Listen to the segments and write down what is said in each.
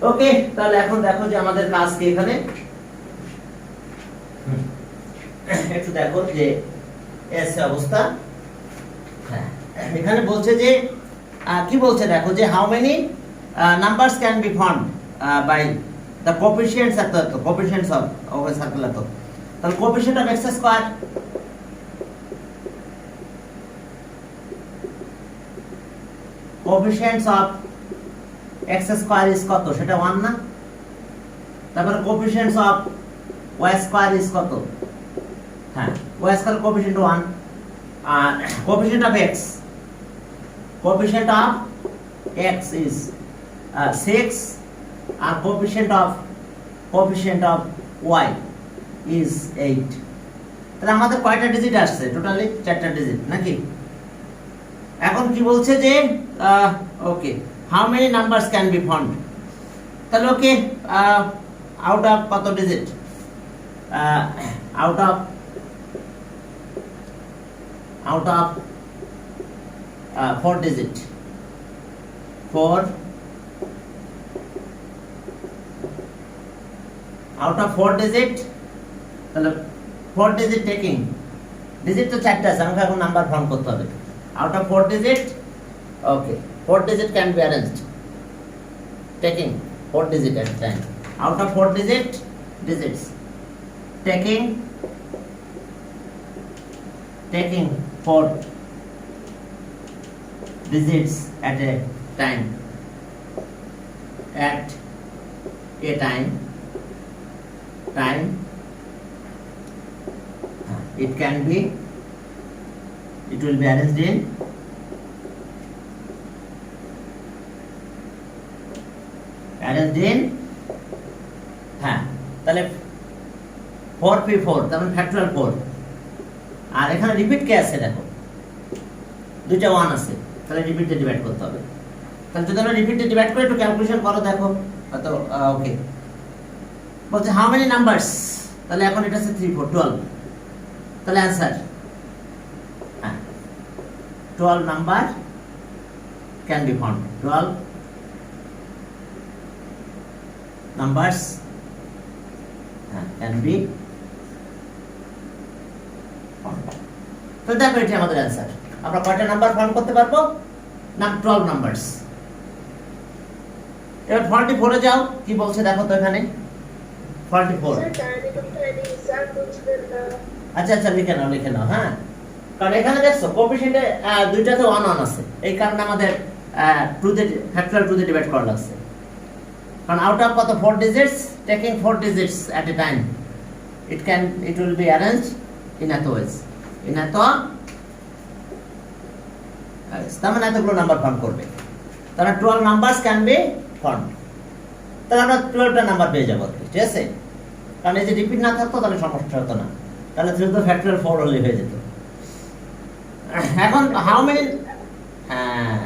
ওকে, তাহলে এখন দেখো যে আমাদের কাজ কি এখানে একটু দেখো যে এস অবস্থা। হ্যাঁ, এখানে বলছে যে কি বলছে দেখো যে how many numbers can be found by the coefficients এত কোএফিসিয়েন্টস অফ ওভার সার্কেল এত, তাহলে coefficient of x square coefficients of x square is কত, সেটা 1 না? তারপরে coefficients of y square is কত? হ্যাঁ, ওয়াই স্কয়ার কোএফিসিয়েন্ট 1 আর কোএফিসিয়েন্ট অফ এক্স is 6 আর কোএফিসিয়েন্ট অফ y is 8। তাহলে আমাদের কয়টা ডিজিট আসছে? টোটালি 4টা ডিজিট নাকি? এখন কি বলছে যে okay how many numbers can be found, তাহলে ওকে আউট অফ কত digit? Out of 4 digit 4 out of 4 digit, তাহলে 4 digit taking digit তো 4টা আছে, আমাকে এখন নাম্বার ফাউন্ড করতে হবে। out of 4 digit, okay 4 digit can be arranged taking 4 digit at a time, out of 4 digits taking 4 digits at a time, it will be arranged in হ্যাঁ, তাহলে 4p4 তার মানে ফ্যাক্টরিয়াল 4, আর এখানে রিপিট কে আছে দেখো, দুইটা 1 আছে, তাহলে রিপিটে ডিভাইড করতে হবে। তাহলে যদি আমরা রিপিটে ডিভাইড করে একটু ক্যালকুলেশন করো দেখো তো ওকে বলছে হাউ মেনি নাম্বারস, তাহলে এখন এটা আছে 3 4 12, তাহলে answer 12 number can be found, 12 numbers can be found. তো দেখো এটা আমাদের आंसर, আমরা কয়টা নাম্বার ফাউন্ড করতে পারবো? না 12 নাম্বারস। এবার 44 এ যাও, কি বলছে দেখো তো এখানে 44। আচ্ছা লিখে নাও হ্যাঁ, কারণ এখানে দেখছো কোএফিসিয়েন্টে দুইটাতে 1 1 আছে, এই কারণে আমাদের 2 তে ফ্যাক্টরিয়াল 2 তে ডিভাইড করা লাগছে। কারণ আউট অফ কত 4 digits, taking 4 digits at a time, it will be arranged in এত ওয়েজ, in এত তার মানে এতগুলো নাম্বার ফাউন্ড করবে, তাহলে 12 নাম্বারস ক্যান বি ফাউন্ড। তাহলে আমরা 12টা নাম্বার পেয়ে যাবো, ঠিক আছে? কারণ এই যে রিপিট না থাকতো তাহলে সমস্যা হতো না, তাহলে 3 তো ফ্যাক্টরিয়াল 4 হলে হয়ে যেত। এখন হাউ মেনি, হ্যাঁ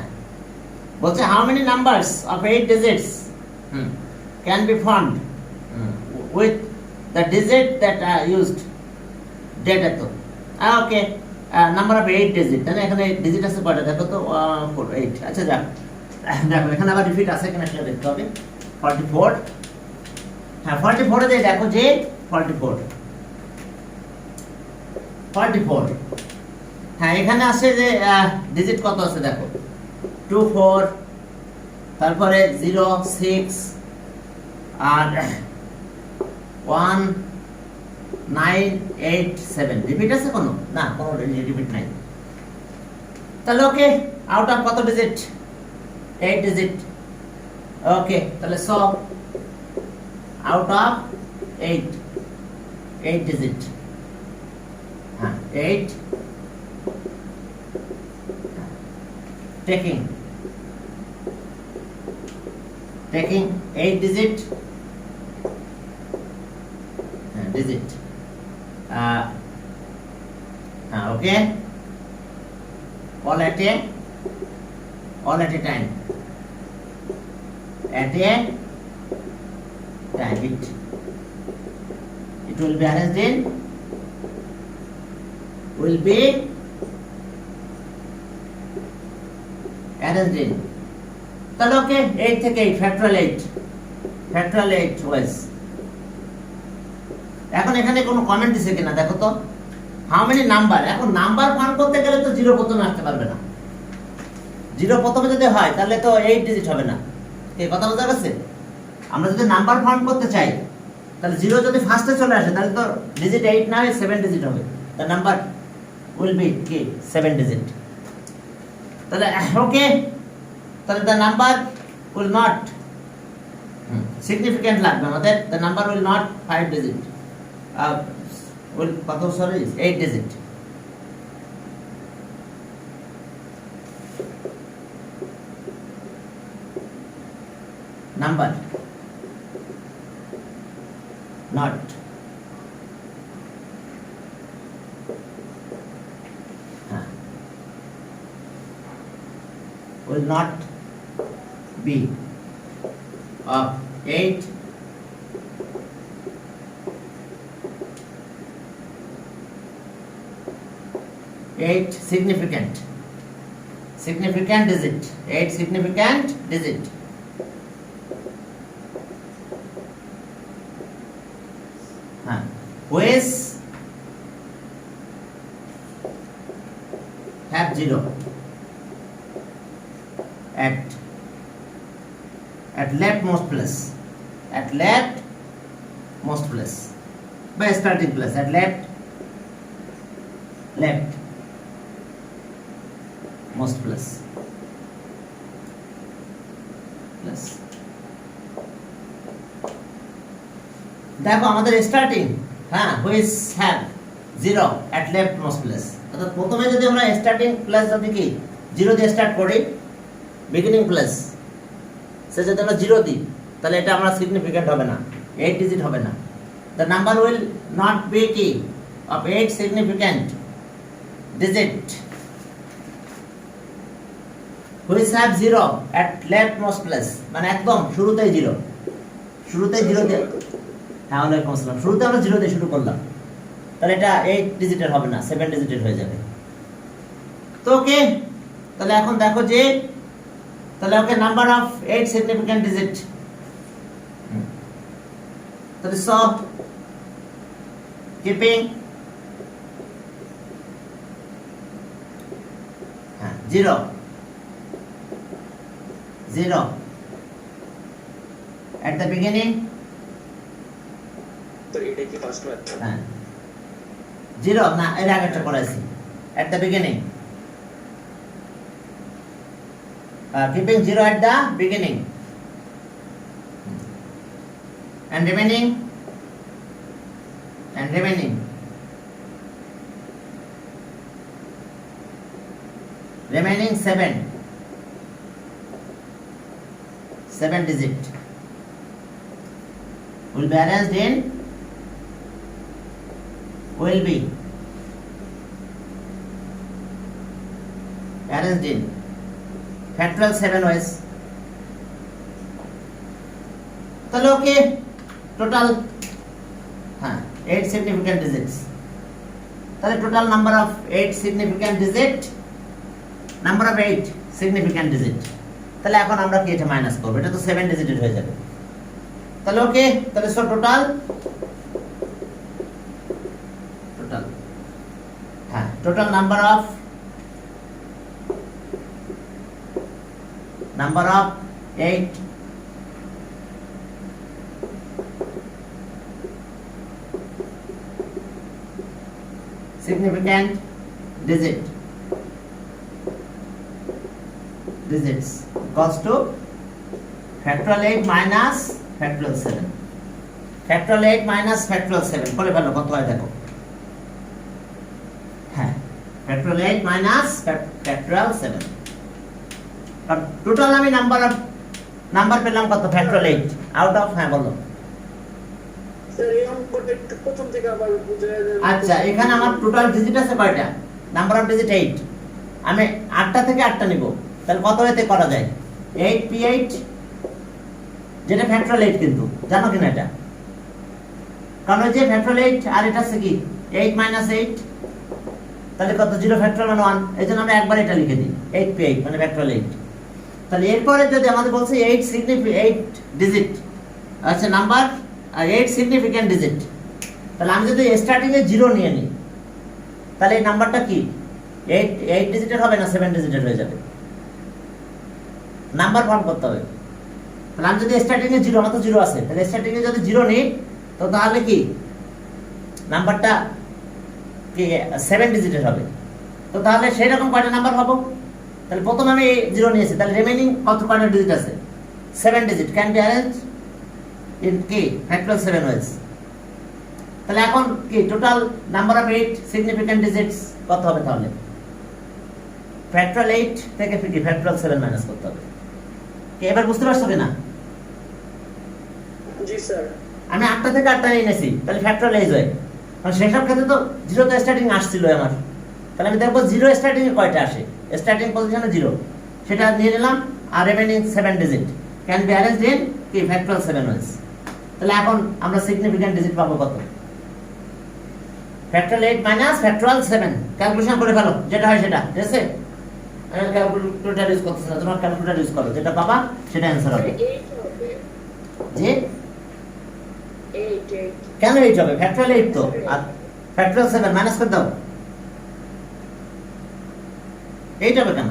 বলছে how many numbers of 8 digits can be found with the digit that are used date এত। ওকে, নাম্বার অফ 8 ডিজিট, তাহলে এখানে ডিজিট আছে কয়টা দেখো তো 4 8। আচ্ছা যাক, দেখো এখানে আবার রিপিট আছে কিনা সেটা দেখতে হবে। 44, হ্যাঁ 44 এ দেখো যে 44 হ্যাঁ এখানে আছে যে ডিজিট কত আছে দেখো 2 4, তারপরে 0 6 আর 1 9 8 7। রিপিট আছে কোনো? না, কোনো রিপিট নাই। তাহলে ওকে আউট অফ কত ডিজিট? 8 ডিজিট। ওকে, তাহলে সো আউট অফ 8 ডিজিট, হ্যাঁ 8 taking 8 digit okay, all at a time, it will be arranged in তাহলে ওকে 8 থেকে 8 ফ্যাক্টরিয়াল 8 ফ্যাক্টরিয়াল 8 ওয়াইজ। এখন এখানে কোনো কমেন্ট দিছে কিনা দেখো তো, হাউ মেনি নাম্বার। এখন নাম্বার ফান্ড করতে গেলে তো জিরো প্রথমে আসতে পারবে না, জিরো প্রথমে যদি হয় তাহলে তো 8 ডিজিট হবে না। এই কথা বোঝা গেছে? আমরা যদি নাম্বার ফান্ড করতে চাই তাহলে জিরো যদি ফার্স্টে চলে আসে তাহলে তো ডিজিট 8 না হয়ে 7 ডিজিট হবে। দ্য নাম্বার উইল বি কি 7 ডিজিট। তাহলে ওকে, তাহলে the number will not significant লাগবে আমাদের, the number will not 5 digit, will কত sorry 8 digit. Number not will not be of 8 significant digit, 8 significant digit. Which have 0 at leftmost place, at leftmost place by starting place, at leftmost place. দেখো আমাদের starting which have 0 at leftmost place, অর্থাৎ প্রথমে যদি আমরা starting place যদি কি 0 দিয়ে start করি, বিগিনিং প্লেস সে যদি আমরা 0 দিই তাহলে এটা আমরা সিগনিফিক্যান্ট হবে না, 8 ডিজিট হবে না। The number will not be কি of 8 significant digit which have 0 at leftmost place, মানে একদম শুরুতেই 0, শুরুতেই 0 দিয়ে ওয়ালাইকুম আসসালাম, শুরুতে আমরা 0 দিয়ে শুরু করলাম, তাহলে এটা 8 ডিজিটের হবে না, 7 ডিজিটের হয়ে যাবে। তো ওকে, তাহলে এখন দেখো যে তাহলে okay number of 8 significant digit, তাহলে so keeping 0 at the beginning, তো এটা কি ফার্স্ট ম্যাথ? 0 না, এর আগেটা করাইছি, at the beginning, keeping 0 at the beginning and remaining 7 digit will be arranged in factorial 7 ways. তাহলে ওকে, টোটাল 8 significant digits, তাহলে total number of 8 significant digit, number of 8 significant digit, তাহলে এখন আমরা কি এটা মাইনাস করব, এটা তো 7 ডিজিটের হয়ে যাবে। তাহলে ওকে, তাহলে so total number of 8 significant digits equals to factorial 8 minus factorial 7, factorial 8 minus factorial 7 করে ফেলো, কত হয় দেখো, factorial 8 minus factorial 7, কারণ টোটাল আমি নাম্বার পেলাম কত, factorial 8 আউট অফ, বলো স্যার এই অঙ্কটা একটু প্রথম থেকে আবার বুঝায় দেন। আচ্ছা, এখানে আমার টোটাল ডিজিট আছে কয়টা, নাম্বার অফ ডিজিট 8, আমি 8টা থেকে 8টা নিব, তাহলে কত এতে করা যায়, 8p8, যেটা ফ্যাক্টরিয়াল 8 কিন্তু জানো কিনা এটা, কারণ ওই যে ফ্যাক্টরিয়াল 8 আর এটা আছে কি 8 minus 8, তাহলে কত 0 ফ্যাক্টরিয়াল 1, এইজন্য আমরা একবার এটা লিখে দিই 8p8 মানে ফ্যাক্টরিয়াল 8। তাহলে এরপরে যদি আমাদের বলছে 8 ডিজিট আচ্ছা নাম্বার 8 সিগনিফিক্যান্ট ডিজিট, তাহলে আমি যদি স্টার্টিং এ 0 নিয়ে নিই তাহলে এই নাম্বারটা কি 8 ডিজিটের হবে না 7 ডিজিটের হয়ে যাবে? নাম্বার ফর্ম করতে হবে। তাহলে আমি যদি স্টার্টিং এ 0, আমার তো 0 আছে, তাহলে স্টার্টিং এ যদি 0 নিই তো তাহলে কি নাম্বারটা কি 7 ডিজিটের হবে। তো তাহলে সেই রকম কয়টা নাম্বার পাবো? তাহলে প্রথমে আমি 0 নিয়েছি, তাহলে রিমেইনিং কয়টা ডিজিট আছে? 7 digit can be arrange in কি ফ্যাক্টরিয়াল 7 ওয়েজ। তাহলে এখন কি total number of 8 significant digits কত হবে? তাহলে ফ্যাক্টরিয়াল 8 থেকে কি ফ্যাক্টরিয়াল 7 মাইনাস করতে হবে। কি এবার বুঝতে পারছো কিনা? জি স্যার। আমি 8টা থেকে 8টা নিয়ে নিয়েছি, তাহলে ফ্যাক্টরিয়াল 8 হয়, কারণ সেসব ক্ষেত্রে তো 0 তো স্টার্টিং আসছিল আমার। তাহলে আমি দেখবো 0 স্টার্টিং এ কয়টা আসে, স্টার্টিং পজিশনে 0 সেটা নিয়ে নিলাম, আর remaining 7 digit can be arranged in কি ফ্যাক্টরিয়াল 7 ওয়েজ। তাহলে এখন আমরা সিগনিফিক্যান্ট ডিজিট পাবো কত? ফ্যাক্টরিয়াল 8 মাইনাস ফ্যাক্টরিয়াল 7, ক্যালকুলেশন করে ফেলো যেটা হয় সেটা, ঠিক আছে? আমি ক্যালকুলেটর ইউজ করতেছি না, তোমার ক্যালকুলেটর ইউজ করো, যেটা পাবা সেটা অ্যানসার হবে। 8 হবে। জি 8 কেন 8 হবে? ফ্যাক্টরিয়াল 8 তো, আর ফ্যাক্টরিয়াল 7 মাইনাস করে দাও, 8 হবে কেন?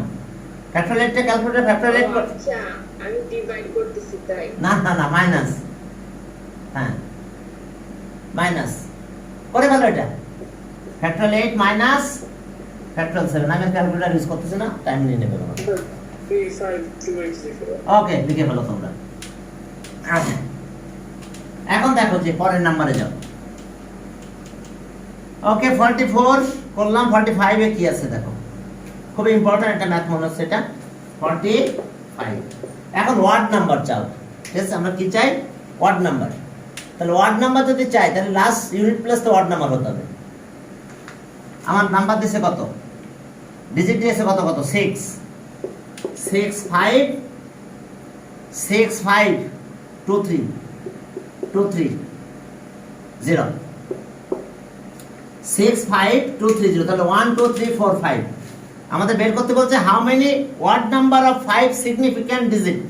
ফ্যাক্টরিয়াল 8 টা ক্যালকুলেটর ফ্যাক্টরিয়াল 8 আচ্ছা, আমি ডিভাইড করতেছি তাই। না না না মাইনাস, হ্যাঁ মাইনাস করে ফেলো এটা। ফ্যাক্টরিয়াল 8 মাইনাস ফ্যাক্টরিয়াল 7, আমি ক্যালকুলেটর ইউজ করতেছি না, টাইম নিয়ে নেবে তোমার। 35280। ওকে লিখে ফেলো তোমরা। আচ্ছা এখন দেখো যে পরের নাম্বারে যাও। ওকে 44 করলাম, 45 এ কি আছে দেখো, খুব ইম্পর্টেন্ট একটা ম্যাথ মনে হচ্ছে এটা। 45 এখন ওয়ার্ড নাম্বার চাও, ঠিক আছে? আমরা কি চাই? Odd number. তাহলে ওয়ার্ড নাম্বার যদি চাই তাহলে লাস্ট ইউনিট প্লেস তো ওয়ার্ড নাম্বার হতে হবে। আমার নাম্বার দিয়েছে কত, ডিজিট দিয়েছে কত কত 6 6 5 6 5 2 3 2 3 0 6 5 2 3 0, তাহলে 1 2 3 4 5 আমাদের বের করতে বলছে how many odd number of 5 significant digit.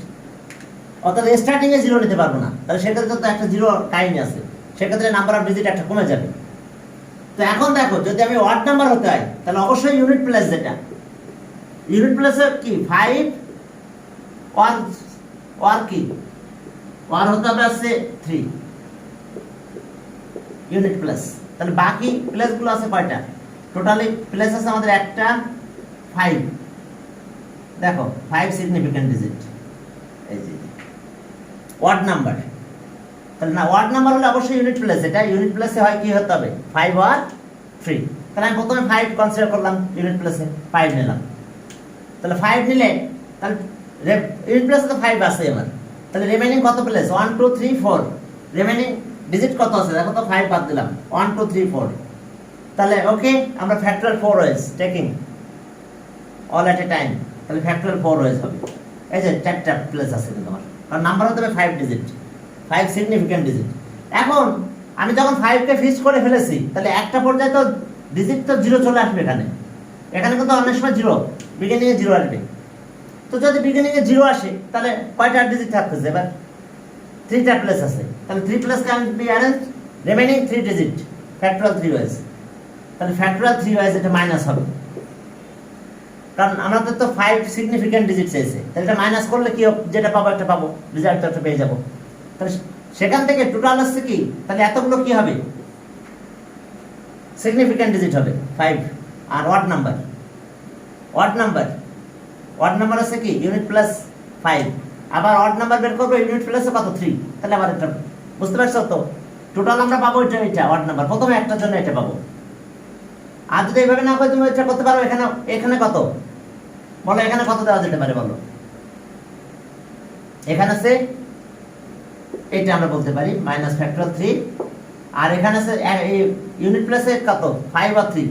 অর্থাৎ স্টার্টিং এ 0 নিতে পারবো না, তাহলে সেক্ষেত্রে তো একটা 0 টাইম আছে, সেক্ষেত্রে নাম্বার অফ ডিজিট একটা কমে যাবে। তো এখন দেখো যদি আমি ওয়ার্ড নাম্বার হতে হয় তাহলে অবশ্যই ইউনিট প্লেস, যেটা ইউনিট প্লেসে কি 5 ওয়ার কি ওয়ার হতে হবে আছে 3 ইউনিট প্লেস। তাহলে বাকি প্লেসগুলো আছে কয়টা? টোটালি প্লেস আছে আমাদের একটা 5, দেখো 5 সিগনিফিক্যান্ট ডিজিট, এই যে ওয়ার্ড নাম্বার। তাহলে না ওয়ার্ড নাম্বার হলে অবশ্যই ইউনিট প্লেস, এটা ইউনিট প্লেসে হয় কি হতে হবে 5 আর 3। তাহলে আমি প্রথমে 5 কনসিডার করলাম, ইউনিট প্লেসে 5 নিলাম। তাহলে 5 নিলে তাহলে ইউনিট প্লেসে তো 5 আছে আমার, তাহলে রিমেইনিং কত প্লেস 1 2 3 4, রিমেইনিং ডিজিট কত আছে দেখো তো, 5 বাদ দিলাম 1 2 3 4। তাহলে ওকে আমরা factorial 4 ways taking all at a time, তাহলে ফ্যাক্টরিয়াল 4 ওয়েজ হবে। এই যে 4টা প্লেস আছে কিন্তু আমার, কারণ নাম্বার হতে হবে 5 ডিজিট, 5 সিগনিফিক্যান্ট ডিজিট। এখন আমি যখন 5 কে ফিক্স করে ফেলেছি তাহলে একটা পর্যায়ে তো ডিজিট তো 0 চলে আসবে এখানে, এখানে কিন্তু অনেক সময় 0 বিগিনিং এ 0 আসবে। তো যদি বিগিনিং এ 0 আসে তাহলে কয়টা ডিজিট থাকতেছে? এবার 3টা প্লেস আছে, তাহলে 3 place can be arrange remaining 3 digit factorial 3 ways. তাহলে ফ্যাক্টরিয়াল 3 ওয়েজ এটা মাইনাস হবে, কারণ আমাদের তো 5 সিগনিফিক্যান্ট ডিজিট চাইছে, তাহলে এটা মাইনাস করলে কি যেটা পাবো একটা পাবো, রেজাল্ট একটা পেয়ে যাবো। তাহলে সেখান থেকে টোটাল আসছে কি, তাহলে এতগুলো কি হবে সিগনিফিক্যান্ট ডিজিট হবে 5। আর ওয়ার্ড নাম্বার, ওয়ার্ড নাম্বার আছে কি ইউনিট প্লাস 5, আবার ওয়ার্ড নাম্বার বের করবো ইউনিট প্লাসে কত 3, তাহলে আবার এটা বুঝতে পারছো তো টোটাল আমরা পাবো এটা ওয়ার্ড নাম্বার, প্রথমে একটার জন্য এটা পাবো। আর যদি এইভাবে না করে তুমি এটা করতে পারো, এখানে কত বলো, এখানে কত দেওয়া যেতে পারে বলো? এখানে আছে এটা আমরা বলতে পারি মাইনাস ফ্যাক্টরিয়াল 3, আর এখানে আছে ইউনিট প্লেসে কত 5 আর 3,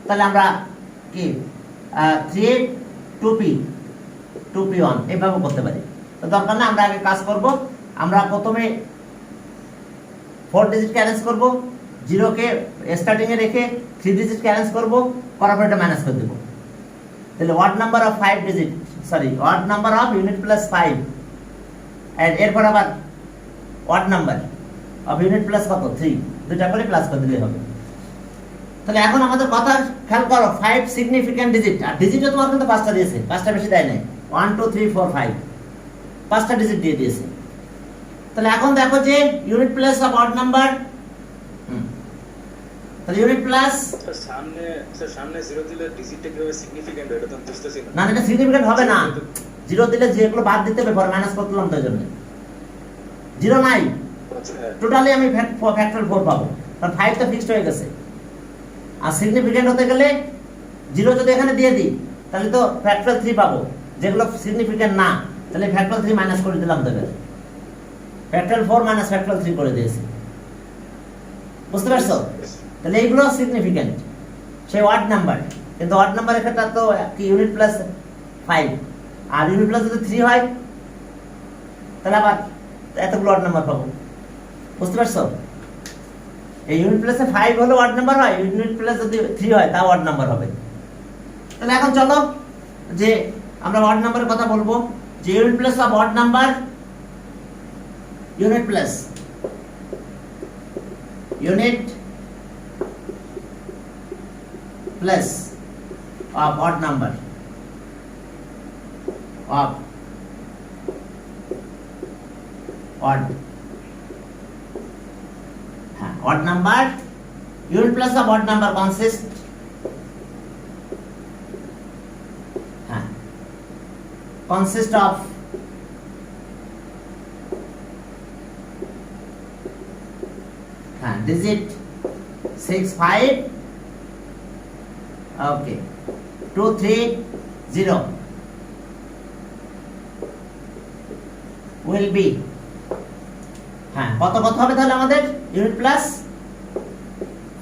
তাহলে আমরা কি 3 2p 1 এভাবে করতে পারি। তো দরকার না, আমরা আগে কাজ করব, আমরা প্রথমে 4 ডিজিটকে অ্যারেঞ্জ করব, 0 কে স্টার্টিং এ রেখে 3 ডিজিটকে অ্যারেঞ্জ করব, করার পর এটা মাইনাস করে দেব। তাহলে odd number of 5 digit, sorry odd number of unit plus 5, এরপর আবার odd number of unit plus কত 3 দুটা করে প্লাস করে দিলে হবে। তাহলে এখন আমাদের কথা খেয়াল করো 5 সিগনিফিক্যান্ট ডিজিট, আর ডিজিটও তোমার কিন্তু পাঁচটা দিয়েছে, পাঁচটা বেশি দেয় নাই, 1 2 3 4 5 পাঁচটা ডিজিট দিয়ে দিয়েছে। তাহলে এখন দেখো যে unit place of odd number, তাহলে ইউনিট প্লাস সামনে জিরো দিলে ডিজিটটা কিভাবে সিগনিফিক্যান্ট হয় এটা তো আমি বুঝতেছি না। না এটা সিগনিফিক্যান্ট হবে না, জিরো দিলে যেগুলো বাদ দিতে হবে পরে মাইনাস করলাম তাই জন্য জিরো নাই, আচ্ছা টোটালি আমি ফ্যাক্টর 4 পাবো, কারণ 5 তো ফিক্সড হয়ে গেছে। আর সিগনিফিক্যান্ট হতে গেলে জিরো যদি এখানে দিয়ে দিই তাহলে তো ফ্যাক্টর 3 পাবো, যেগুলো সিগনিফিক্যান্ট না তাহলে ফ্যাক্টর 3 মাইনাস করে দিলাম তবে ফ্যাক্টর 4 মাইনাস ফ্যাক্টর 3 করে দিয়েছি, বুঝতে পারছো? তাহলে এইগুলো সিগনিফিক্যান্ট সেই ওয়ার্ড নাম্বার, কিন্তু ওয়ার্ড নাম্বার ক্ষেত্রে তো কি ইউনিট প্লাস 5 আর ইউনিট প্লাস যদি 3 হয় তাহলে আবার এতগুলো ওয়ার্ড নাম্বার পাবো, বুঝতে পারছো? এই ইউনিট প্লাসে 5 হলে ওয়ার্ড নাম্বার হয়, ইউনিট প্লাস যদি 3 হয় তা ওয়ার্ড নাম্বার হবে। তাহলে এখন চলো যে আমরা ওয়ার্ড নাম্বারের কথা বলবো, যে unit plus of odd number, unit plus unit plus of odd number of odd odd number, unit plus of odd number consist of digit 6 5 okay 2 3 0 will be কত কত হবে তাহলে আমাদের ইউনিট প্লাস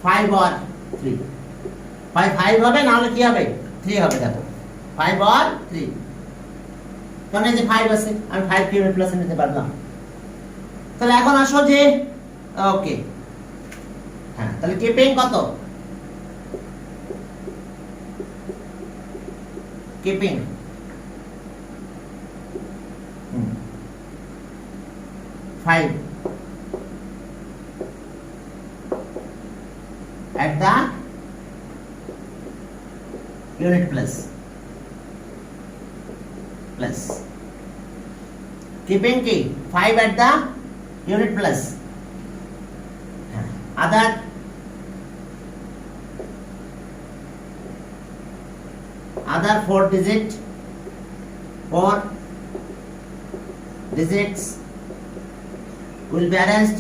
5 or 3, 5 হবে না হলে কি হবে 3 হবে, দেখো 5 or 3, কারণ এই যে 5 আছে আমি 5 কে ইউনিট প্লাস নিতে পারলাম। তাহলে এখন আসো যে ওকে তাহলে কিপিং কত, keeping five at the unit plus keeping key 5 at the unit plus other 4 digits will be arranged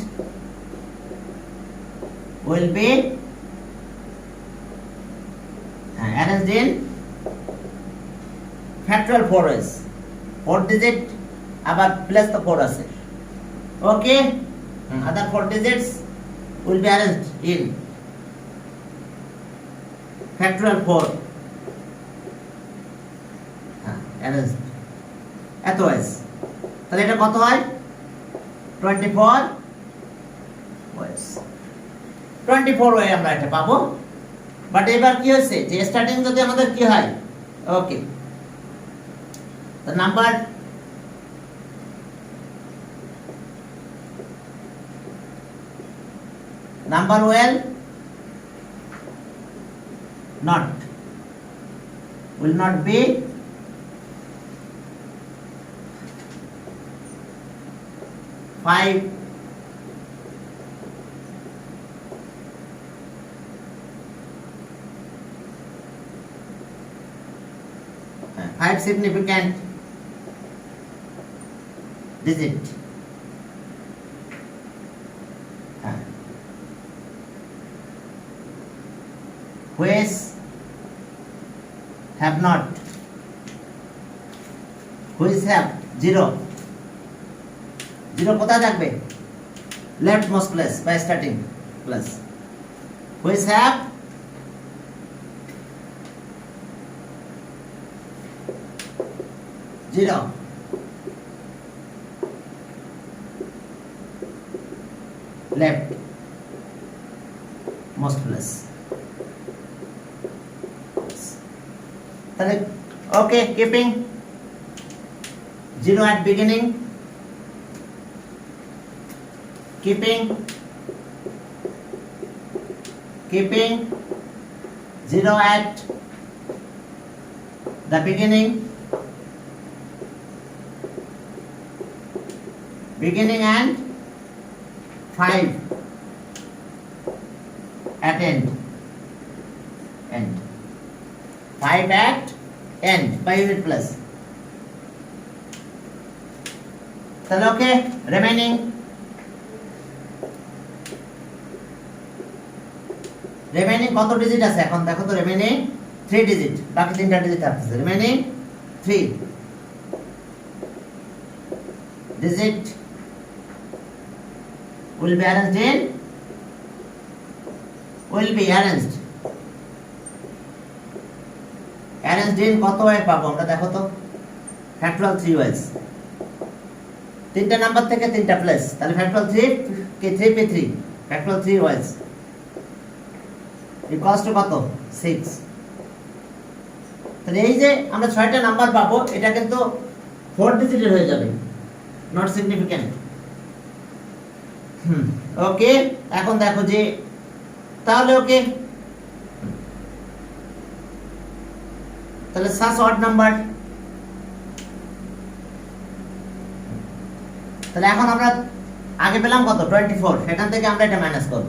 in factorial 4 ways, 4 digit আবার প্লাস তো 4 আছে, ওকে other 4 digits will be arranged in factorial 4 এত ওয়াইজ। তাহলে এটা কত হয় 24 wise, 24 way আমরা এটা পাবো। বাট এবার কি হয়েছে যে স্টার্টিং যদি আমাদের কি হয় ওকে the number will not be 5 significant digit which have 0 কোথায় থাকবে left most place by starting plus, which have zero left most plus, তাহলে ওকে keeping 0 at beginning keeping 0 at the beginning and 5 at end 5 at end by unit plus. তাহলে ওকে remaining কত digit আছে এখন দেখো তো remaining 3 digit বাকি তিনটা digit আছে remaining 3 digit will be arranged in কত ওয়ে পাবো আমরা দেখো তো ফ্যাক্টরিয়াল 3 ওয়েজ তিনটা নাম্বার থেকে তিনটা প্লাস তাহলে ফ্যাক্টরিয়াল 3 কে 3 পে 3 ফ্যাক্টরিয়াল 3 ওয়েজ ইকুয়ালস টু কত 6 তাহলে এই যে আমরা 6টা নাম্বার পাবো এটা কিন্তু 4 ডিজিটের হয়ে যাবে নট সিগনিফিক্যান্ট ওকে এখন দেখো যে তাহলে ওকে তাহলে সাস অড নাম্বার তাহলে এখন আমরা আগে পেলাম কত 24 সেখান থেকে আমরা এটা মাইনাস করব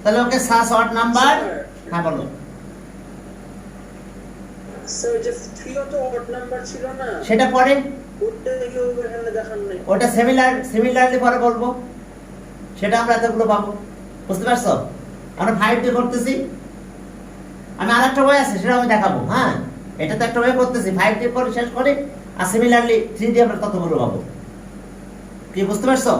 তাহলে ওকে সাস অড নাম্বার হ্যাঁ বলো স্যার যে 3 তো অড নাম্বার ছিল না সেটা পরে ওটা কি ওখানে দেখান নাই ওটা সিমিলারলি পরে বলবো সেটা আমরা এতগুলো পাবো বুঝতে পারছো আমরা 5 দিয়ে করতেছি আমি আরেকটা ওয়ে আছে সেটা আমি দেখাবো হ্যাঁ এটা তো একটা ওয়ে করতেছি 5 দিয়ে করে শেষ করে আর সিমিলারলি 3 দিয়ে আমরা কতগুলো পাবো কি বুঝতে পারছো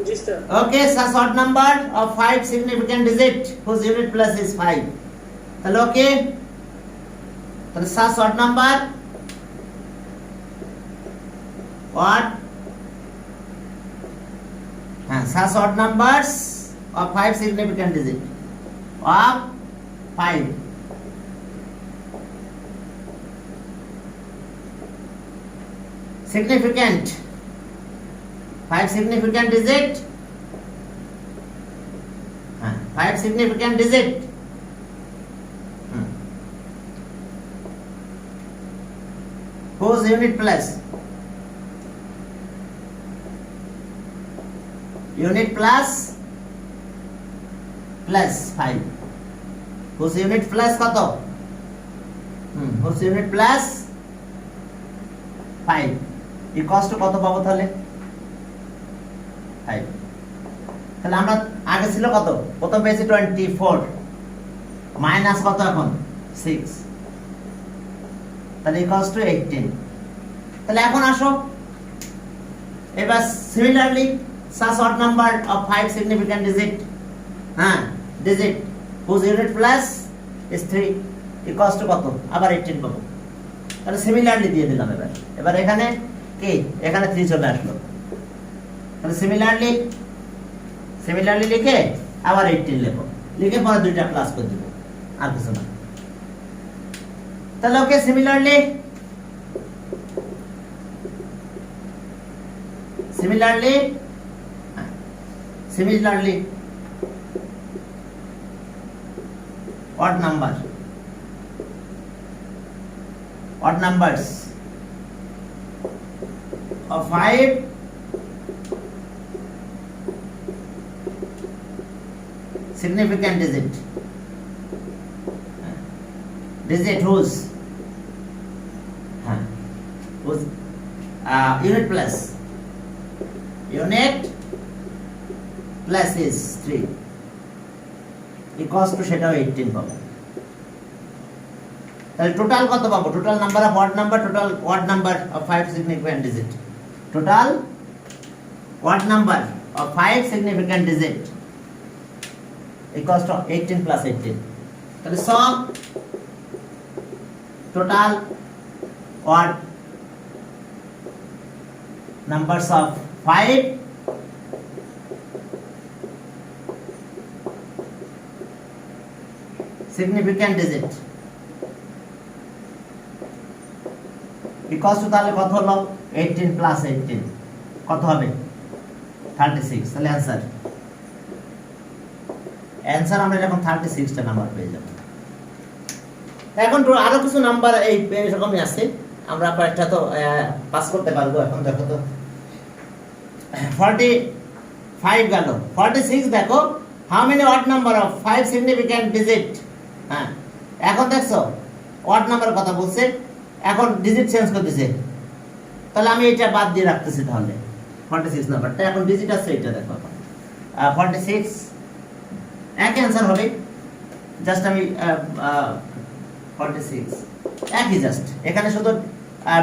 জি sir okay such odd number of 5 significant digit whose unit plus is 5 তাহলে ওকে তাহলে such odd number what such odd numbers of 5 significant digit of 5 significant 5 significant digit 5 significant digit whose unit plus plus 5 whose unit plus কত whose unit plus 5 equals to কত পাবো তাহলে 5 তাহলে আমরা আগে ছিল কত প্রথম পেয়েছি 24 মাইনাস কত এখন 6 তাহলে equals to 18 তাহলে এখন আসো এবার similarly such odd number of 5 significant digit digit whose unit plus is 3 equals to কত আবার 18 পাবো তাহলে সিমিলারলি দিয়ে দিলাম এবার এখানে কি এখানে 3 চলে আসলো তাহলে সিমিলারলি লিখে আবার 18 লিখো লিখে পরে দুইটা প্লাস করে দিব আর কিছু না তাহলে ওকে similarly odd numbers of 5 significant digit whose unit plus is 3 equals to সেটাও 18 পাবো তাহলে টোটাল কত পাবো total number of odd number of 5 significant digit total odd number of 5 significant digit equals to 18 plus 18 তাহলে sum total odd numbers of 5 significant digit equals to তাহলে কত হলো 18 plus 18 কত হবে 36 তাহলে অ্যান্সার আমরা এরকম 36টা নাম্বার পেয়ে যাব এখন আরো কিছু নাম্বার এই এরকমই আছে আমরা কয়েকটা তো পাস করতে পারবো এখন দেখো তো 45 গেল 46 দেখো how many odd number of 5 significant digit হ্যাঁ এখন দেখছো অড নাম্বারের কথা বলছে এখন ডিজিট চেঞ্জ করতেছে তাহলে আমি এটা বাদ দিয়ে রাখতেছি তাহলে 46 নাম্বারটা এখন ডিজিট আছে এটা দেখো 46 এক অ্যান্সার হবে জাস্ট আমি 46 একই জাস্ট এখানে শুধু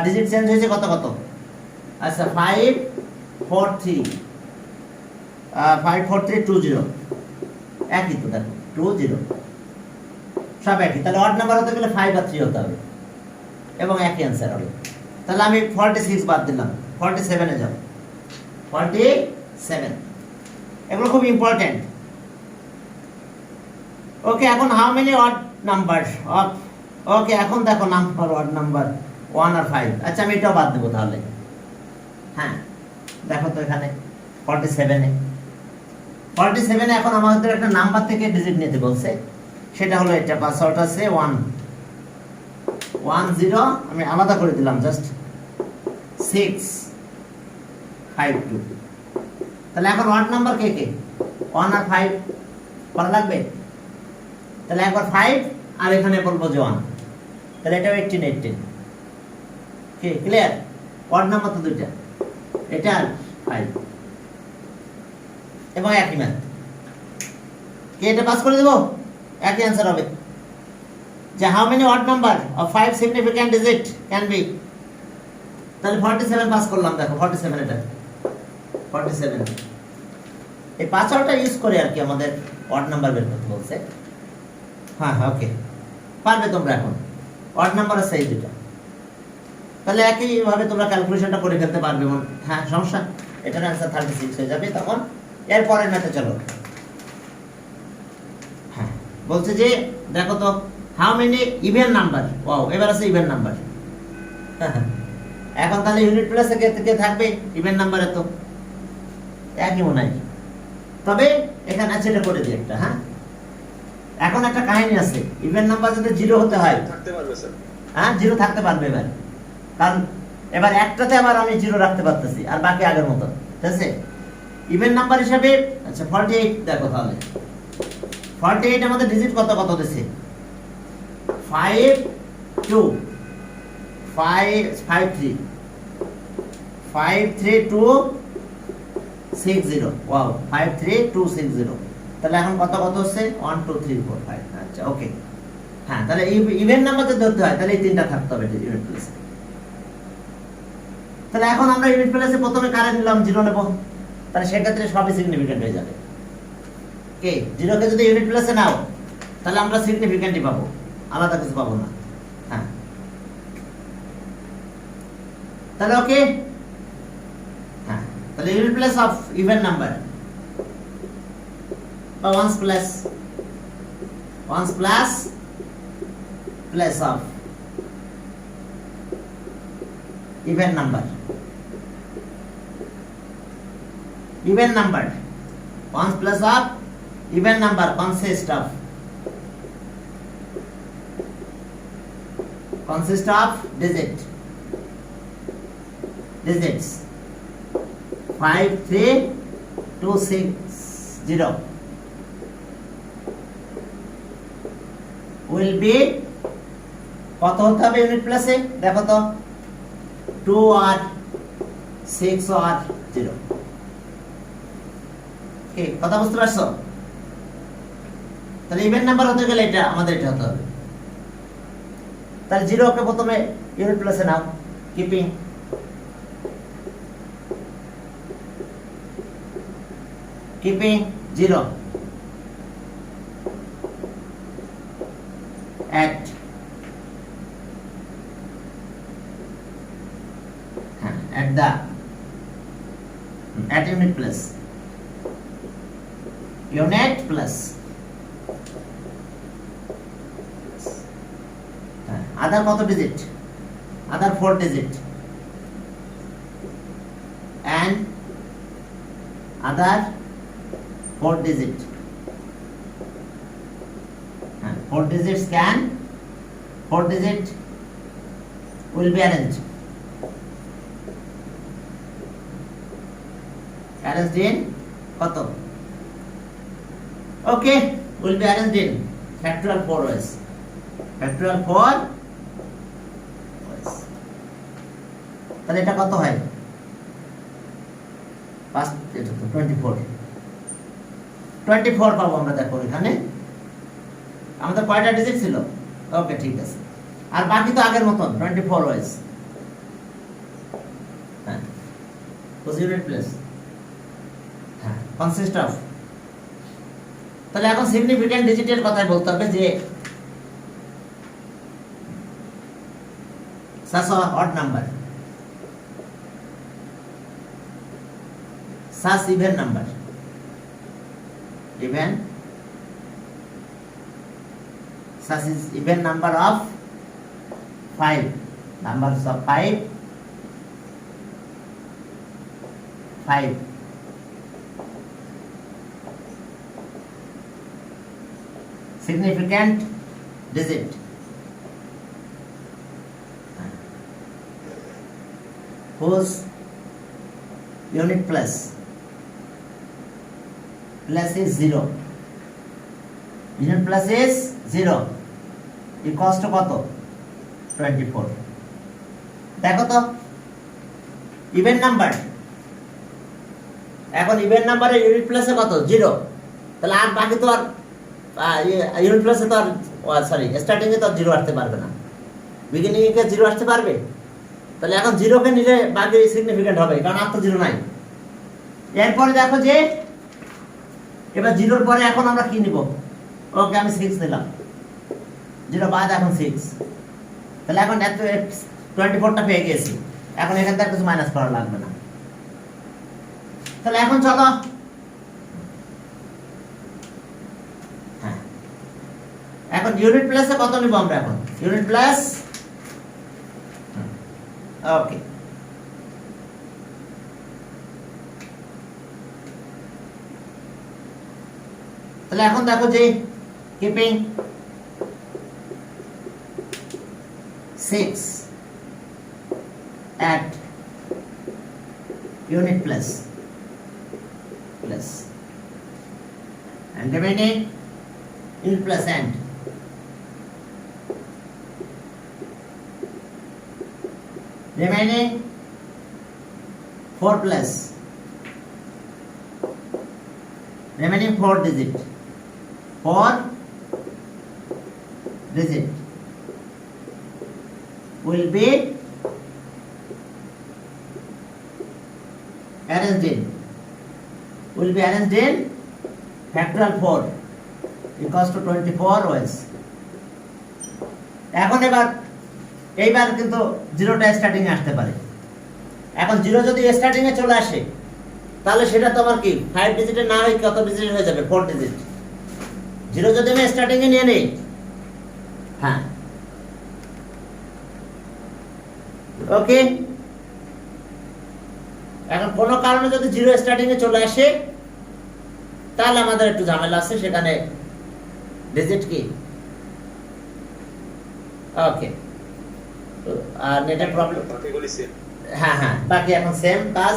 ডিজিট চেঞ্জ হয়েছে কত কত আচ্ছা 543 54320 একই তো দেখো 20 সব একই তাহলে অড নাম্বার হতে গেলে 5 আর 3 হতে হবে এবং একই অ্যান্সার হবে তাহলে আমি 46 বাদ দিলাম 47 এ যাব 47 এগুলো খুব ইম্পর্টেন্ট ওকে এখন how many odd number of okay এখন দেখো নাম্বার অড নাম্বার 1 আর 5 আচ্ছা আমি এটাও বাদ দেব তাহলে হ্যাঁ দেখো তো এখানে 47 এ এখন আমাদের একটা নাম্বার থেকে ডিজিট নিতে বলছে সেটা হলো এটা পাসওয়ার্ড আছে 10 আমি আলাদা করে দিলাম জাস্ট 652 তাহলে এখন অড নাম্বার কে 1 আর 5 করা লাগবে তাহলে একবার 5 আর এখানে বলবো যে 1 তাহলে এটা 18 কি ক্লিয়ার অড নাম্বার তো দুইটা এটা 5 এবং একই ম্যাথ কে এটা পাস করে দেব একই অ্যান্সার হবে যে how many odd number of 5 significant digit can B তাহলে 47 পাস করলাম দেখো 47 এটা 47 এই পাসওয়ার্ডটা ইউজ করে আর কি আমাদের অড নাম্বার বের করতে বলছে হ্যাঁ ওকে পারবে তোমরা এখন অড নাম্বার আছে এই দুটো তাহলে একই ভাবে তোমরা ক্যালকুলেশনটা করে ফেলতে পারবে হ্যাঁ সমস্যা এটার অ্যান্সার 36 হয়ে যাবে তখন এর পরের ম্যাথে চলো হ্যাঁ বলছে যে দেখো তো how many even number wow এবার আছে ইভেন নাম্বার এখন তাহলে ইউনিট প্লেসে কে থাকবে ইভেন নাম্বারে তো একই মনে হয় তবে এখানে আছে এটা করে দিই একটা হ্যাঁ এখন একটা কাহিনী আছে ইভেন নাম্বার যদি 0 হতে হয় থাকতে পারবে স্যার হ্যাঁ 0 থাকতে পারবে এবার কারণ এবার একটাতে আবার আমি 0 রাখতে পারতেছি আর বাকি আগের মতো ঠিক আছে ইভেন নাম্বার হিসাবে আচ্ছা 48 দেখো তাহলে 48 আমাদের ডিজিট কত কত দিছে 53260 ওয়াও 53260 তাহলে এখন কত কত হচ্ছে 1 2 3 4 5 আচ্ছা ওকে হ্যাঁ তাহলে ইভেন নাম্বার যদি ধরতে হয় তাহলে এই তিনটা থাকতে হবে ইউনিট প্লেসে তাহলে এখন আমরা ইউনিট প্লেসে প্রথমে কারে নিলাম 0 নেব তাহলে সেক্ষেত্রে সবই সিগনিফিক্যান্ট হয়ে যাবে কে 0 কে যদি ইউনিট প্লেসে নাও তাহলে আমরা সিগনিফিক্যান্টই পাবো আলাদা কিছু পাবো না হ্যাঁ তাহলে ওকে হ্যাঁ তাহলে unit place of even number বা ones plus place of even number ones plus of even number consist of digits 53260 will be কত হতে হবে ইউনিট প্লেসে দেখো তো 2 আর 6 আর 0 কি কথা বুঝতে পারছো তাহলে ইভেন নাম্বার হতে গেলে এটা আমাদের এটা হতে হবে তাহলে 0 কে প্রথমে ইউনিট প্লেসে now keeping keeping 0 at the at unit place other কত digit other 4 digit and other 4 digit. 4 digits will be arranged in কত? Okay, will be arranged in factorial 4 ways. Factorial 4 ways. তাহলে এটা কত হয়? ফার্স্ট এটা তো 24 পাবো আমরা। দেখো এখানে আমাদের কয়টা ডিজিট ছিল? ওকে, ঠিক আছে। আর বাকি তো আগের মতন 24 ওয়াইজ। হ্যাঁ, ইউনিট প্লেস। হ্যাঁ, কনসিস্ট অফ। তাহলে এখন সিগনিফিক্যান্ট ডিজিটের কথাই বলতে হবে যে such a odd number, such even number, such is even number of 5, numbers of 5 significant digit whose unit plus is 0. Unit plus is 0 equals to কত? 24. দেখো তো ইভেন নাম্বার। এখন ইভেন নাম্বারের ইউনিট প্লেসে কত? 0। তাহলে আর বাকি তো আর ইউনিট প্লেসে তো আর সরি স্টার্টিং এ তো 0 আসতে পারবে না। বিগিনিং এ 0 আসতে পারবে? তাহলে এখন 0 কে নিলে বাকি সিগনিফিক্যান্ট হবে, কারণ আর তো 0 নাই। এরপরে দেখো যে এবার 0 পরে এখন আমরা কি নিব? ওকে, আমি 6 নিলাম। 0 বাদ এখন 6। তাহলে এখন 24টা পেয়ে গেছি। এখন এখান থেকে কিছু মাইনাস করা লাগবে না। তাহলে এখন চলো, হ্যাঁ, এখন ইউনিট প্লেসে কত নিব আমরা? এখন ইউনিট প্লেস, ওকে, তাহলে এখন দেখো যে keeping 6 at unit plus and remaining unit plus and remaining 4 plus remaining 4 digit will be arranged in factorial 4 equals to 24 ways. এখন এইবার কিন্তু 0টা স্টার্টিং এ আসতে পারে। এখন 0 যদি স্টার্টিং এ চলে আসে তাহলে সেটা তোমার কি 5 ডিজিটের না হয়ে কত ডিজিট হয়ে যাবে? 4 ডিজিট। 0 যদি আমি স্টার্টিং এ নিয়ে নেই, হ্যাঁ, ওকে। এখন কোনো কারণে যদি 0 স্টার্টিং এ চলে আসে তাহলে আমাদের একটু ঝামেলা আছে, সেখানে ডিজিট কি, ওকে। আর নেটের প্রবলেম, বাকিগুলি সেম। হ্যাঁ, বাকি এখন সেম কাজ,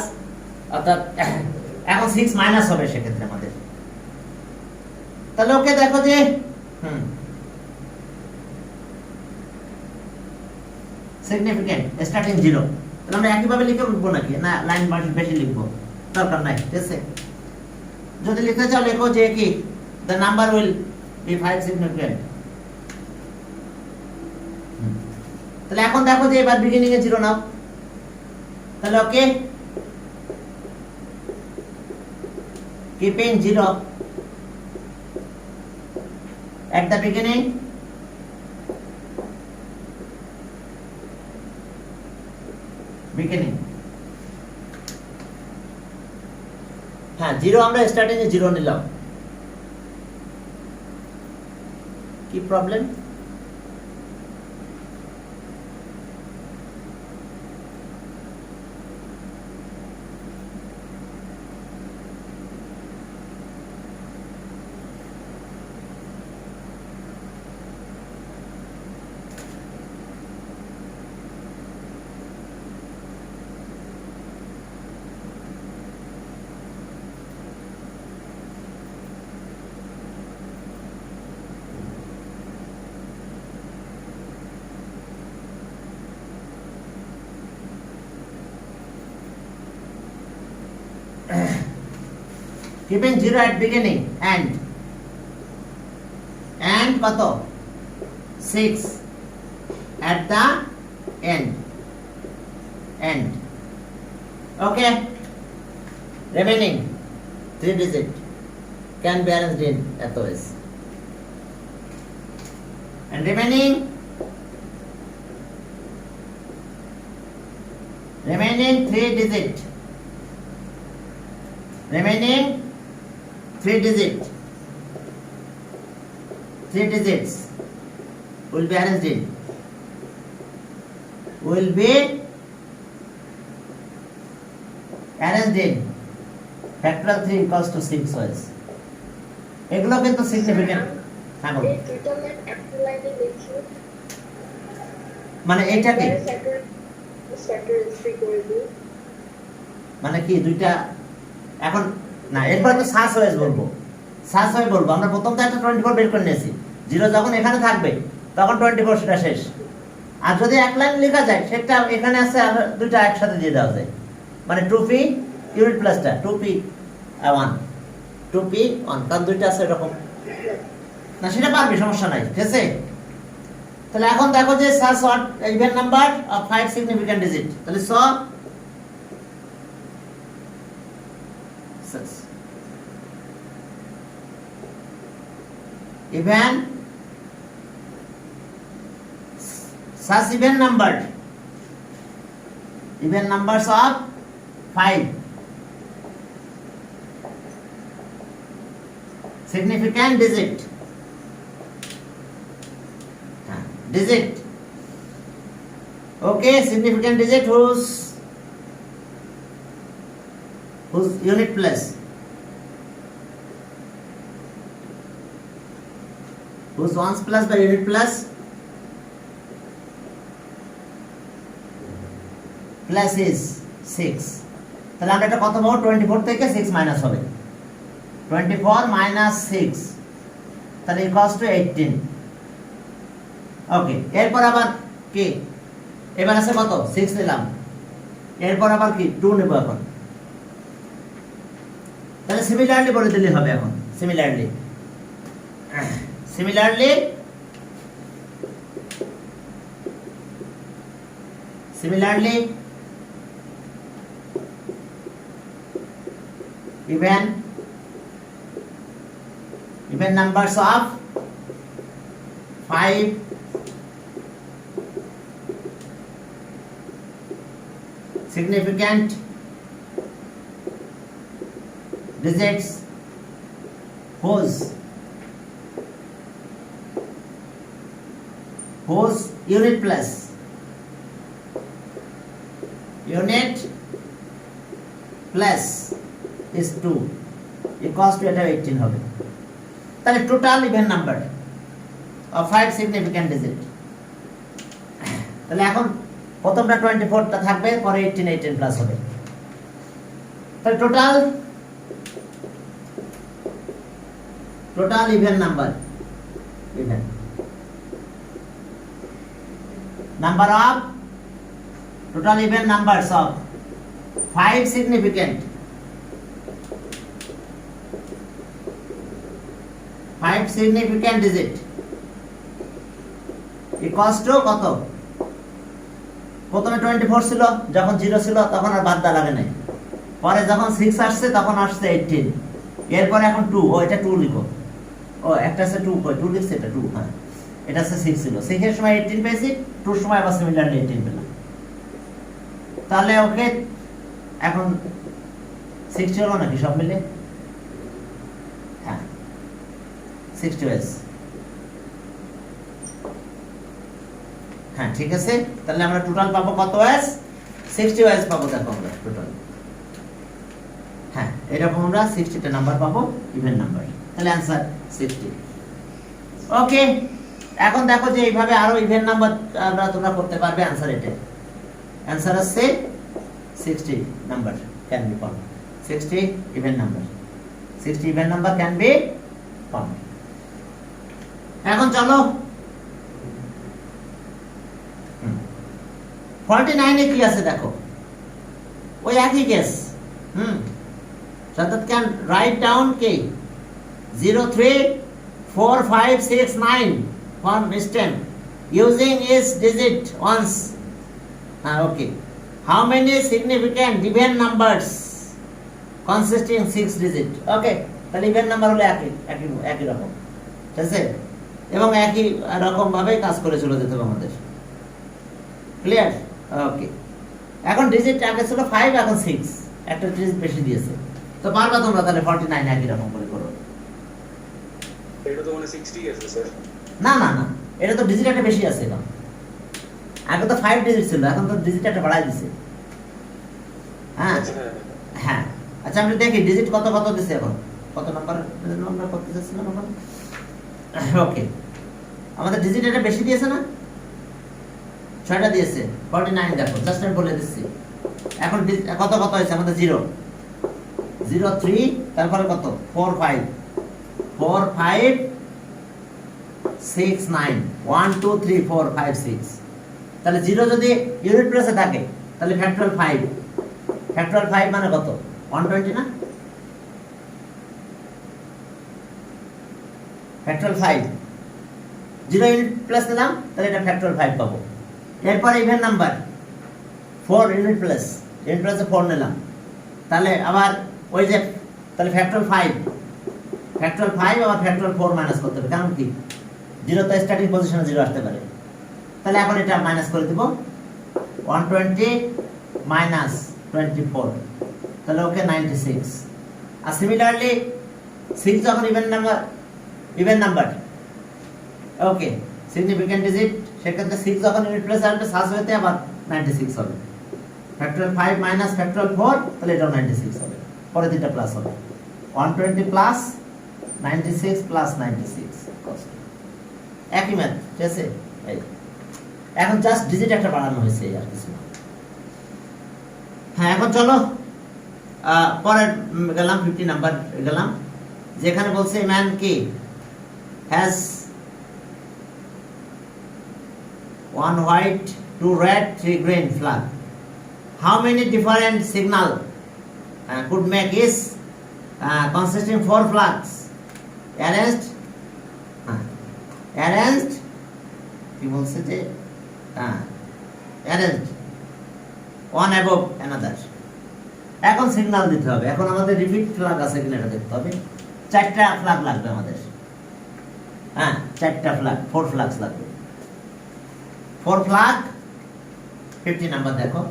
অর্থাৎ এখন 6 মাইনাস হবে সেক্ষেত্রে আমাদের। তাহলে ওকে, দেখো যে সিগনিফিক্যান্ট স্টার্টিং 0। তাহলে আমরা একইভাবে লিখে উঠবো নাকি? না, লাইন বেশি লিখবো, দরকার নাই, ঠিক আছে। যদি লিখতে চাও লেখো যে কি the number will be 5 significant। তাহলে এখন দেখো যে এবার বিগিনিং এ 0 নাও। তাহলে ওকে, keeping 0 at the beginning হ্যাঁ, 0 আমরা স্টার্টিং এ 0 নিলাম। কি problem? keeping 0 at beginning and কত 6 at the end. Okay, remaining 3 digit can be arranged in ways. And remaining 3 digit, remaining 3 digits will be arranged in, factorial 3 equals to 6 ways. এগুলো কিন্তু significant. হ্যাঁ বলুন। মানে এইটাকে মানে কি দুইটা এখন না, এরপর তো সাস ওয়েজ বলবো, আমরা প্রথম তো একটা 24 বের করে নিয়েছি, 0 যখন এখানে থাকবে তখন 24 সেটা শেষ। আর যদি এক লাইন লেখা যায় সেটা এখানে আছে, আর দুইটা একসাথে দিয়ে দেওয়া যায়, মানে 2p ইউনিট প্লাসটা 2p1 কারণ দুইটা আছে এরকম না, সেটা পারবে, সমস্যা নাই, ঠিক আছে। তাহলে এখন দেখো যে such what even number of 5 significant digit, তাহলে even such even numbers of 5 significant digit okay, significant digit whose unit plus, whose ones plus by unit plus is 6। তাহলে আমরা এটা কত পাবো, 24 থেকে 6 মাইনাস হবে, 24 minus 6, তাহলে ইকুয়ালস টু 18। ওকে, এরপর আবার কি, এবার আছে কত 6 নিলাম, এরপর আবার কি 2 নেব এখন, তাহলে সিমিলারলি বলে দিলে হবে। এখন similarly even numbers of 5 significant digits whose unit plus is 2 equals to এটা 18 হবে। তাহলে total even number of 5 significant digit, তাহলে এখন প্রথমটা 24টা থাকবে, পরে 18 প্লাস হবে, তাহলে total even number of total even numbers of 5 significant digit equals to কত, প্রথমে 24 ছিল, যখন 0 ছিল তখন আর বাদ দেওয়া লাগে নাই, পরে যখন 6 আসছে তখন আসছে 18, এরপরে এখন 2, এটা 2 লিখো, একটা আছে 2 2 লিখছে, এটা 2, হ্যাঁ এটা আছে 6 ছিল, 6 এর সময় 18 পেয়েছি, 2 এর সময় আবার সিমিলারলি 18 পেলাম। তাহলে ওকে এখন 60 হলো নাকি সব মিলে, হ্যাঁ 60 ওয়েস, হ্যাঁ ঠিক আছে। তাহলে আমরা টোটাল পাবো কত ওয়েস, 60 ওয়েস পাবো, দেখো আমরা টোটাল, হ্যাঁ এরকম আমরা 60টা নাম্বার পাবো ইভেন নাম্বার, তাহলে অ্যানসার 60। ওকে, এখন দেখো যে এইভাবে আরো ইভেন নাম্বার তোমরা করতে পারবে, অ্যানসার এটা, অ্যানসার আছে 60 number can be found, 60 even number can be found. এখন চলো 49 এ কি আছে দেখো, ওই একই case, Shadat can write down K 0 3 4 5 6 9 from stem using its digit once. Okay. How many significant even numbers consisting 6 digit? Okay. তাহলে even number হলো একই রকম, ঠিক আছে, এবং একই রকম ভাবে কাজ করে চলে যেতে হবে আমাদের। ক্লিয়ার? ওকে। এখন ডিজিট আগে ছিল 5, এখন 6, একটা ডিজিট বেশি দিয়েছে, তো পারবা তোমরা তাহলে 49 একই রকম করে করো। এটা তো মানে 60 আছে স্যার। না না না, এটা তো ডিজিট একটা বেশি আছে এখন। আগে তো 5 ডিজিট ছিল, এখন তো ডিজিট একটা বাড়াই দিছে। হ্যাঁ হ্যাঁ, আচ্ছা আমরা দেখি ডিজিট কত কত দিছে এখন, কত নাম্বার আমরা করতে যাচ্ছিলাম এখন। ওকে, আমাদের ডিজিট এটা বেশি দিয়েছে না, 6টা দিয়েছে, 49 দেখো, জাস্ট আমি বলে দিচ্ছি। এখন কত কত হয়েছে আমাদের 0 0 3, তারপরে কত 4 5 4 5 6 9 1 2 3 4 5 6। তাহলে 0 যদি ইউনিট প্লেসে থাকে তাহলে ফ্যাক্টরিয়াল 5, ফ্যাক্টরিয়াল 5 মানে কত 120 না, ফ্যাক্টরিয়াল 5 0 ইউনিট প্লেস নিলাম তাহলে এটা ফ্যাক্টরিয়াল 5 পাবো। এরপর even number 4 unit place, unit প্লেসে 4 নিলাম, তাহলে আবার ওই যে তাহলে ফ্যাক্টরিয়াল 5 আবার ফ্যাক্টরিয়াল 4 মাইনাস করতে হবে, কারণ কি 0 তো স্টার্টিং পজিশনে 0 আসতে পারে। তাহলে এখন এটা মাইনাস করে দিব, 120 মাইনাস 24, তাহলে ওকে 96। আর সিমিলারলি 6 যখন even number okay significant digit, সেক্ষেত্রে 6 যখন ইউনিট প্লেস আসবে সাস হতে আবার 96 হবে। ফ্যাক্টরিয়াল 5 মাইনাস ফ্যাক্টরিয়াল 4, তাহলে এটাও 96 হবে, পরে দুটো প্লাস হবে, 120 প্লাস 96 প্লাস 96, একই ম্যাথ, ঠিক আছে। এই এখন জাস্ট ডিজিট একটা বাড়ানো হয়েছে আর কিছু না। হ্যাঁ, এখন চলো পরে গেলাম 50 নাম্বার গেলাম, যেখানে বলছে ম্যান কি has 1 white 2 red 3 green flag. How many different signal could make is consisting 4 flags arranged কি বলছে যে arranged one above another. এখন সিগন্যাল দিতে হবে, এখন আমাদের রিপিট ফ্ল্যাগ আছে কিনা এটা দেখতে হবে। 4টা ফ্ল্যাগ লাগবে আমাদের, হ্যাঁ 4টা ফ্ল্যাগ, 4 ফ্ল্যাগস লাগবে, 4 ফ্ল্যাগ। 50 নাম্বার দেখো,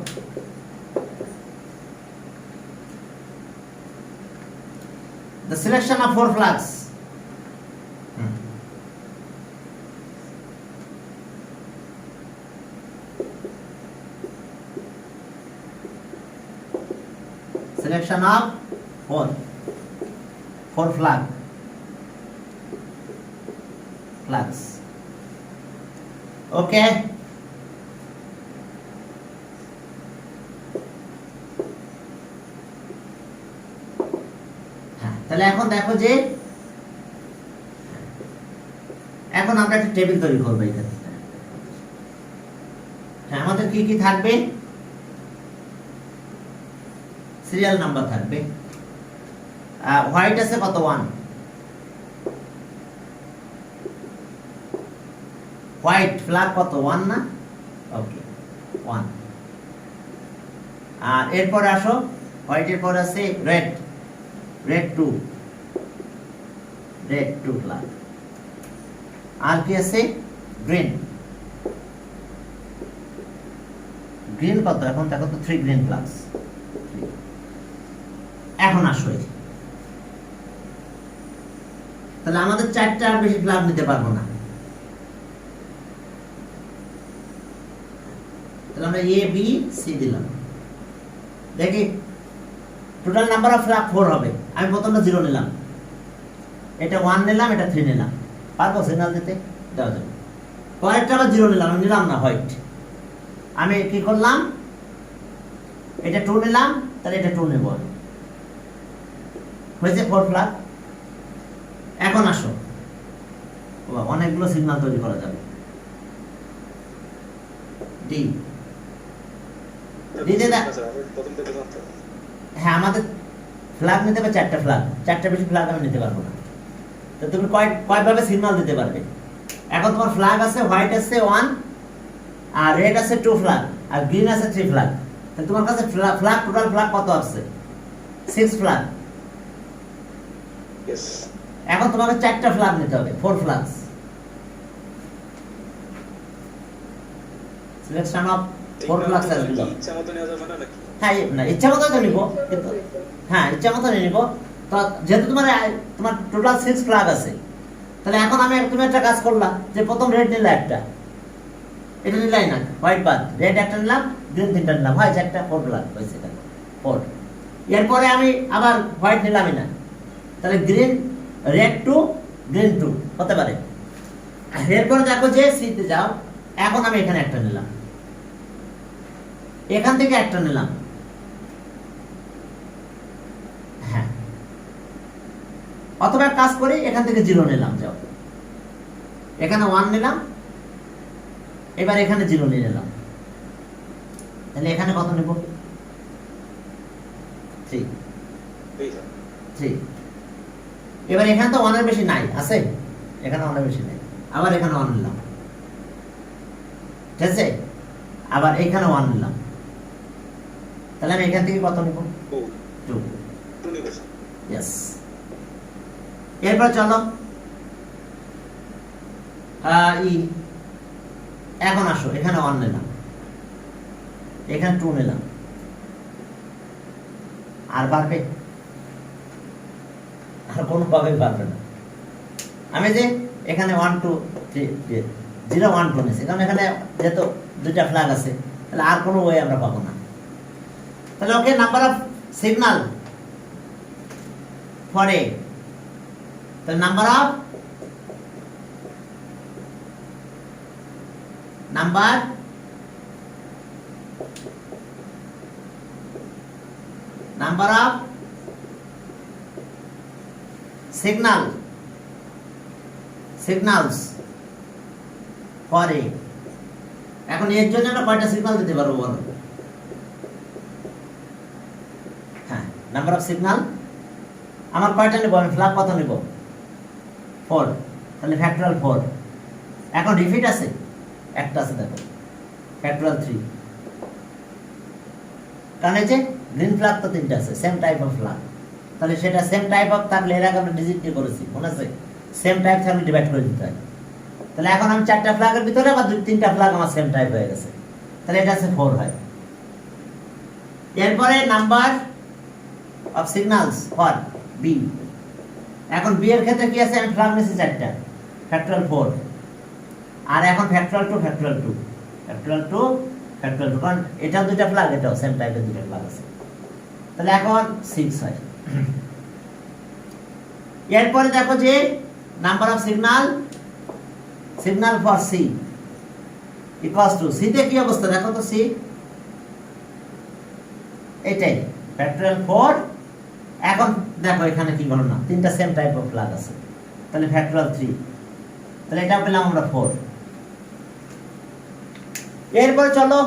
the selection of 4 flags. Selection of 4 flags. Okay. তাহলে এখন দেখো যে এখন আমরা একটা টেবিল তৈরি করবো এখানে। হ্যাঁ, আমাদের কি কি থাকবে, সিরিয়াল নাম্বার থাকবে, হোয়াইট আছে কত 1, হোয়াইট ফ্ল্যাগ কত 1 না, ওকে 1। আর এরপর আসো হোয়াইটের পর আছে রেড 2 ফ্ল্যাগ। আর কি আছে গ্রিন কত, এখন দেখো তো 3 গ্রিন ফ্ল্যাগস। এখন আসো তাহলে আমাদের 4টা আর বেশি ফ্ল্যাগ নিতে পারবো না, তাহলে আমরা এ বি সি দিলাম। দেখি টোটাল নাম্বার অফ ফ্ল্যাগ 4 হবে, আমি প্রথমটা 0 নিলাম, এটা 1 নিলাম, এটা 3 নিলাম, পারবো সিগন্যাল দিতে, দেওয়া যাবে। হোয়াইটটা আবার 0 নিলাম, আমি নিলাম না হোয়াইট, আমি কি করলাম এটা 2 নিলাম, তাহলে এটা 2 নেব, হয়েছে 4 ফ্ল্যাগ। এখন আসো অনেকগুলো সিগন্যাল তৈরি করা যাবে। ডি দিতে হ্যাঁ, আমাদের ফ্ল্যাগ নিতে হবে 4টা ফ্ল্যাগ, 4টা বেশি ফ্ল্যাগ আমি নিতে পারবো না। তো তুমি কয়ভাবে সিগন্যাল দিতে পারবে? এখন তোমার ফ্ল্যাগ আছে, হোয়াইট আছে 1, আর রেড আছে 2 ফ্ল্যাগ, আর গ্রিন আছে 3 ফ্ল্যাগ। তাহলে তোমার কাছে ফ্ল্যাগ টোটাল ফ্ল্যাগ কত আছে? 6 ফ্ল্যাগ। ইয়েস এখন তোমাকে 4টা ফ্ল্যাগ নিতে হবে, 4 flags. Selection of 4 flags as below. ইচ্ছা মতো নেওয়া যাবে না নাকি? হ্যাঁ, না ইচ্ছা মতো তো নিব, কিন্তু হ্যাঁ ইচ্ছা মতো নিব। তো যেহেতু তোমার টোটাল 6 ফ্ল্যাগ আছে, তাহলে এখন তুমি একটা কাজ করলা যে প্রথম রেড নিলে একটা, এটা নিলাই না, হোয়াইট বাদ, রেড একটা নিলাম, গ্রিন 3টা নিলাম, হয় 4টা, 4 ফ্ল্যাগ হয়েছে, দেখো 4। এরপরে আমি আবার হোয়াইট নিলামই না, তাহলে গ্রিন, রেড 2, গ্রিন 2 হতে পারে। এরপরে দেখো যে সিতে যাও, এখন আমি এখানে একটা নিলাম, এখান থেকে একটা নিলাম, হ্যাঁ, অথবা কাজ করি এখান থেকে 0 নিলাম, যাও এখানে 1 নিলাম, এবার এখানে 0 নিয়ে নিলাম, তাহলে এখানে কত নেব? 3। এবার এখানে তো 1 এর বেশি নাই, আছে এখানে 1 এর বেশি নাই, আবার এখানে 1 নিলাম, ঠিক আছে, আবার এখানে 1 নিলাম, তাহলে আমি এখান থেকে কত নেব? 2। ইয়েস। এরপর চলো এখন আসো, এখানে 1 নিলাম, এখানে 2 নিলাম, আর পারবে? আর কোনোভাবেই পারবে না। আমি যে এখানে 1 2 3 0 1 2 নিয়েছি, কারণ এখানে যেহেতু 2টা ফ্ল্যাগ আছে, তাহলে আর কোনো ওয়ে আমরা পাবো না। তাহলে okay, number of signal for A, তাহলে number of signals for A. এখন এর জন্য আমরা কয়টা সিগন্যাল দিতে পারবো বলো? হ্যাঁ, নাম্বার অফ সিগন্যাল আমার কয়টা নেব? আমি ফ্ল্যাগ কত নেব? 4, তাহলে ফ্যাক্টরিয়াল 4। এখন রিপিট আছে একটা, আছে দেখো ফ্যাক্টরিয়াল 3, কারণ এই যে গ্রিন ফ্ল্যাগ তো 3টা আছে, সেম টাইপ অফ ফ্ল্যাগ, তাহলে সেটা সেম টাইপ অফ থাকলে এর আগে আমরা ডিজিট দিয়ে করেছি, মনে আছে? সেম টাইপ থাকলে ডিভাইড করে দিতে হয়। তাহলে এখন আমি 4টা ফ্ল্যাগের ভিতরে আবার 3টা ফ্ল্যাগ আমার সেম টাইপ হয়ে গেছে, তাহলে এটা আছে 4 হয়। এরপরে number of signals for B. এখন বি এর ক্ষেত্রে কি আছে? আমি ফ্ল্যাগ নিয়েছি 4টা, ফ্যাক্টরিয়াল 4, আর এখন ফ্যাক্টরিয়াল 2, ফ্যাক্টরিয়াল 2, ফ্যাক্টরিয়াল 2, ফ্যাক্টরিয়াল 2, কারণ এটা 2টা ফ্ল্যাগ, এটাও সেম টাইপের 2টা ফ্ল্যাগ আছে, তাহলে এখন 6 হয়। এরপরে দেখো যে number of signal for C equals to, C তে কি অবস্থা দেখো তো, সি এটাই ফ্যাক্টরিয়াল 4। এখন দেখো এখানে কি ঘটনা, 3টা সেম টাইপ অফ ফ্ল্যাগ আছে, তাহলে ফ্যাক্টরিয়াল 3, তাহলে এটা পেলাম আমরা 4। এরপর চলো,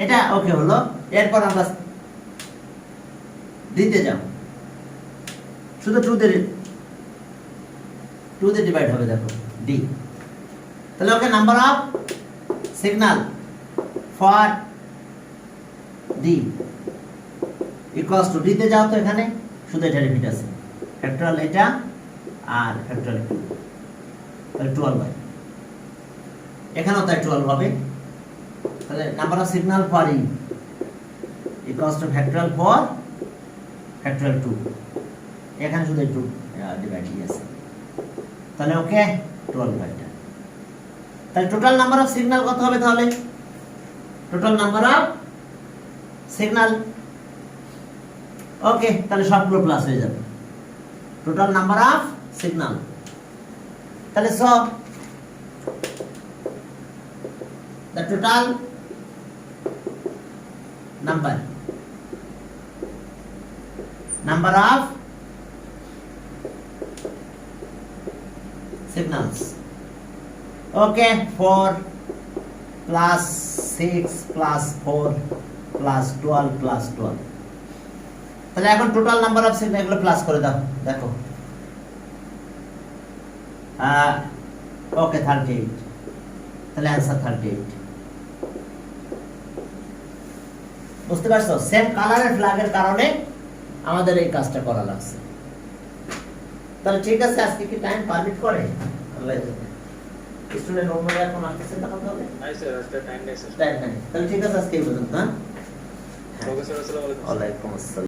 এটা ওকে হলো। এরপর আমরা দিতে যাব, শুধু 2 তে ডিভাইড হবে, দেখো ডি। তাহলে okay, number of signal for D equals to, ডিতে যাও তো এখানে শুধু এটা রিপিট আছে, ফ্যাক্টরিয়াল এটা আর ফ্যাক্টরিয়াল 2, তাহলে 12 হয়। এখানেও তাই 12 হবে। তাহলে number of signal for E equals to factorial 4 factorial 2, এখানে শুধু একটু ডিভাইড আছে, তাহলে ওকে 12 হয় এটা। তাহলে টোটাল নাম্বার অফ সিগন্যাল কত হবে? তাহলে টোটাল নাম্বার অফ সিগন্যাল, ওকে, তাহলে সবগুলো প্লাস হয়ে যাবে, টোটাল নাম্বার অফ সিগন্যাল। তাহলে সব the total number of signals, okay, 4 plus 6 plus 4 plus 12 plus 12, তাহলে এখন টোটাল নাম্বার অফ সিগন্যাল এগুলো প্লাস করে দাও, দেখো ওকে 38, তাহলে অ্যান্সার 38। বুঝতে পারছো, সেম কালারের ফ্ল্যাগের কারণে আমাদের এই কাজটা করা লাগছে। তাহলে ঠিক আছে, আজকে কি টাইম পারমিট করে? আল্লাহ জানে। স্টুডেন্ট অন্যরা এখন আসতেছে না কথা হবে? নাই স্যার, আজকে টাইম নেই স্যার। টাইম নাই, তাহলে ঠিক আছে আজকে এই পর্যন্ত। হ্যাঁ, প্রফেসর আসসালামু আলাইকুম। ওয়ালাইকুম আসসালাম।